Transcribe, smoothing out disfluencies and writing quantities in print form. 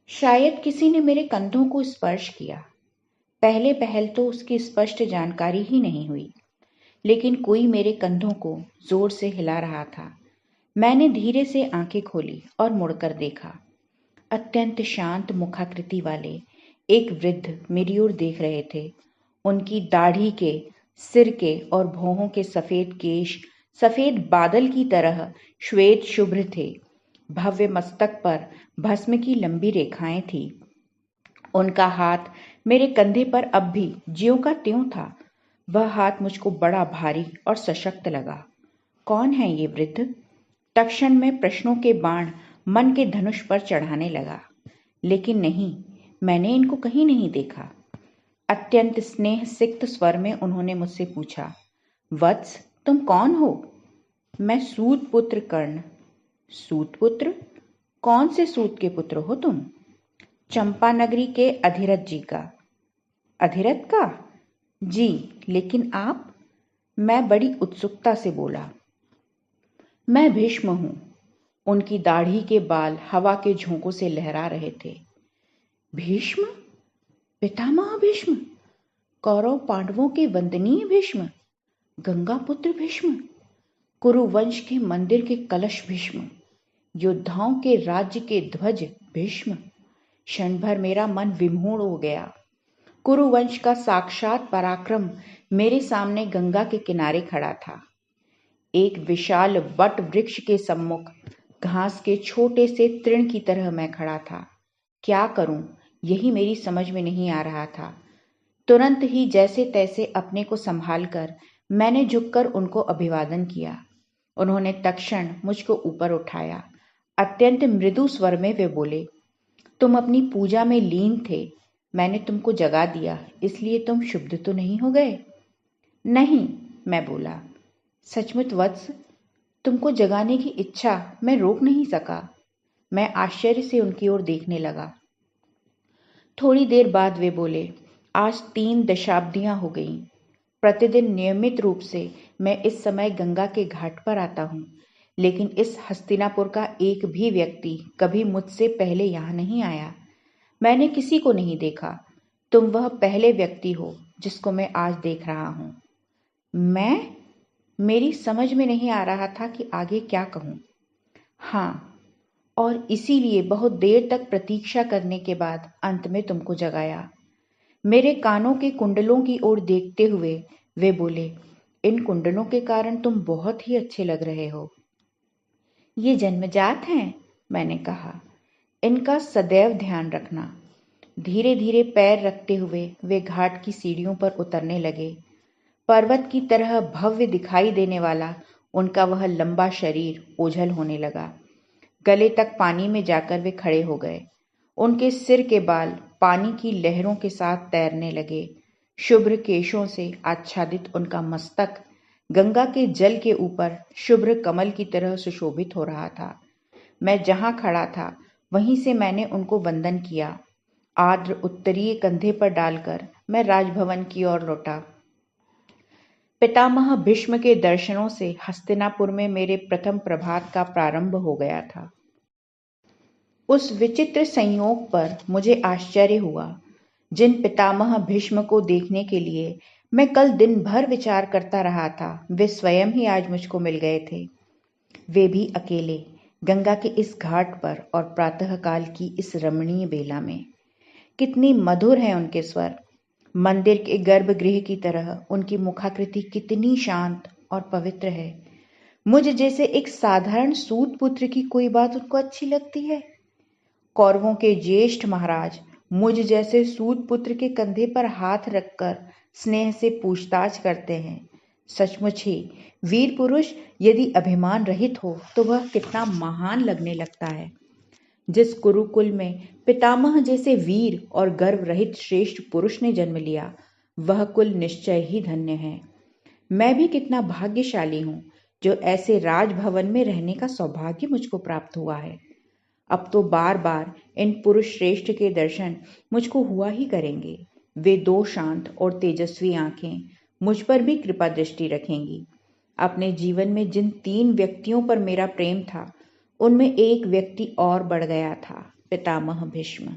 शायद किसी ने मेरे कंधों को स्पर्श किया। पहले पहल तो उसकी स्पष्ट जानकारी ही नहीं हुई, लेकिन कोई मेरे कंधों को जोर से हिला रहा था। मैंने धीरे से आंखें खोली और मुड़कर देखा। अत्यंत शांत मुखाकृति वाले एक वृद्ध मेरी ओर देख रहे थे। उनकी दाढ़ी के, सिर के और भौहों के सफेद केश सफेद बादल की तरह श्वेत शुभ्र थे। भव्य मस्तक पर भस्म की लंबी रेखाएं थी। उनका हाथ मेरे कंधे पर अब भी ज्यों का त्यों था। वह हाथ मुझको बड़ा भारी और सशक्त लगा। कौन है ये वृद्ध? तत्क्षण में प्रश्नों के बाण मन के धनुष पर चढ़ाने लगा, लेकिन नहीं, मैंने इनको कहीं नहीं देखा। अत्यंत स्नेह सिक्त स्वर में उन्होंने मुझसे पूछा, वत्स, तुम कौन हो? मैं सूत पुत्र कर्ण। सूत पुत्र? कौन से सूत के पुत्र हो तुम? चंपा नगरी के अधिरथ जी का। अधिरथ का? जी, लेकिन आप? मैं बड़ी उत्सुकता से बोला। मैं भीष्म हूं। उनकी दाढ़ी के बाल हवा के झोंकों से लहरा रहे थे। भीष्म? पितामह भीष्म? कौरव पांडवों के वंदनीय भीष्म? गंगा पुत्र भीष्म? कुरुवंश के मंदिर के कलश भीष्म? योद्धाओं के राज्य के ध्वज भीष्म? क्षण भर मेरा मन विमोह हो गया। कुरुवंश का साक्षात पराक्रम मेरे सामने गंगा के किनारे खड़ा था। एक विशाल वट वृक्ष के सम्मुख घास के छोटे से तृण की तरह मैं खड़ा था। क्या करूं, यही मेरी समझ में नहीं आ रहा था। तुरंत ही जैसे तैसे अपने को संभाल कर मैंने झुककर उनको अभिवादन किया। उन्होंने तत्क्षण मुझको ऊपर उठाया। अत्यंत मृदु स्वर में वे बोले, तुम अपनी पूजा में लीन थे। मैंने तुमको जगा दिया, इसलिए तुम क्षुब्ध तो नहीं हो गए? नहीं, मैं बोला। सचमुच वत्स? तुमको जगाने की इच्छा मैं रोक नहीं सका। मैं आश्चर्य से उनकी ओर देखने लगा। थोड़ी देर बाद वे बोले, आज 3 दशाब्दियां हो गईं। प्रतिदिन नियमित रूप से मैं इस समय गंगा के घाट पर आता हूं, लेकिन इस हस्तिनापुर का एक भी व्यक्ति कभी मुझसे पहले यहां नहीं आया। मैंने किसी को नहीं देखा। तुम वह पहले व्यक्ति हो जिसको मैं आज देख रहा हूं। मैं? मेरी समझ में नहीं आ रहा था कि आगे क्या कहूं। हाँ, और इसीलिए बहुत देर तक प्रतीक्षा करने के बाद अंत में तुमको जगाया। मेरे कानों के कुंडलों की ओर देखते हुए वे बोले, इन कुंडलों के कारण तुम बहुत ही अच्छे लग रहे हो। ये जन्मजात हैं, मैंने कहा। इनका सदैव ध्यान रखना। धीरे धीरे पैर रखते हुए वे घाट की सीढ़ियों पर उतरने लगे। पर्वत की तरह भव्य दिखाई देने वाला उनका वह लंबा शरीर ओझल होने लगा। गले तक पानी में जाकर वे खड़े हो गए। उनके सिर के बाल पानी की लहरों के साथ तैरने लगे। शुभ्र केशों से आच्छादित उनका मस्तक गंगा के जल के ऊपर शुभ्र कमल की तरह सुशोभित हो रहा था। मैं जहां खड़ा था वहीं से मैंने उनको वंदन किया। आर्द्र उत्तरीय कंधे पर डालकर मैं राजभवन की ओर लौटा। पितामह भीष्म के दर्शनों से हस्तिनापुर में मेरे प्रथम प्रभात का प्रारंभ हो गया था। उस विचित्र संयोग पर मुझे आश्चर्य हुआ। जिन पितामह भीष्म को देखने के लिए मैं कल दिन भर विचार करता रहा था, वे स्वयं ही आज मुझको मिल गए थे। वे भी अकेले, गंगा के इस घाट पर और प्रातःकाल की इस रमणीय बेला में। कितनी मधुर है उनके स्वर। मंदिर के गर्भगृह की तरह उनकी मुखाकृति कितनी शांत और पवित्र है। मुझ जैसे एक साधारण सूत पुत्र की कोई बात उनको अच्छी लगती है? कौरवों के ज्येष्ठ महाराज मुझ जैसे सूत पुत्र के कंधे पर हाथ रखकर स्नेह से पूछताछ करते हैं। सचमुच ही वीर पुरुष यदि अभिमान रहित हो तो वह कितना महान लगने लगता है। जिस कुरुकुल में पितामह जैसे वीर और गर्व रहित श्रेष्ठ पुरुष ने जन्म लिया, वह कुल निश्चय ही धन्य है। मैं भी कितना भाग्यशाली हूं जो ऐसे राजभवन में रहने का सौभाग्य मुझको प्राप्त हुआ है। अब तो बार बार इन पुरुष श्रेष्ठ के दर्शन मुझको हुआ ही करेंगे। वे 2 शांत और तेजस्वी आंखें मुझ पर भी कृपा दृष्टि रखेंगी। अपने जीवन में जिन 3 व्यक्तियों पर मेरा प्रेम था, उनमें एक व्यक्ति और बढ़ गया था, पितामह भीष्म।